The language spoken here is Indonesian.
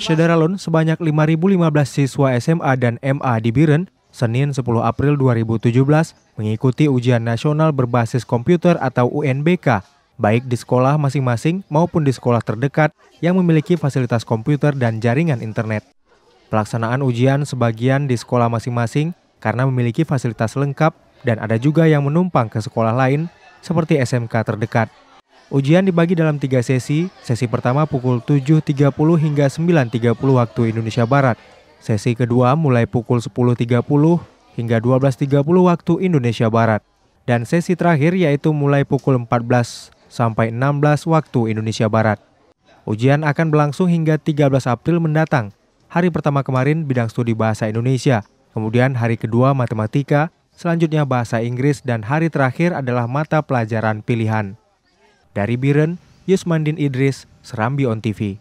Syederalun sebanyak 5.015 siswa SMA dan MA di Biren, Senin 10 April 2017, mengikuti ujian nasional berbasis komputer atau UNBK, baik di sekolah masing-masing maupun di sekolah terdekat yang memiliki fasilitas komputer dan jaringan internet. Pelaksanaan ujian sebagian di sekolah masing-masing karena memiliki fasilitas lengkap dan ada juga yang menumpang ke sekolah lain seperti SMK terdekat. Ujian dibagi dalam 3 sesi pertama pukul 7.30 hingga 9.30 waktu Indonesia Barat. Sesi kedua mulai pukul 10.30 hingga 12.30 waktu Indonesia Barat. Dan sesi terakhir yaitu mulai pukul 14 sampai 16 waktu Indonesia Barat. Ujian akan berlangsung hingga 13 April mendatang. Hari pertama kemarin bidang studi bahasa Indonesia, kemudian hari kedua matematika, selanjutnya bahasa Inggris dan hari terakhir adalah mata pelajaran pilihan. Dari Biren, Yusmandin Idris, Serambi On TV.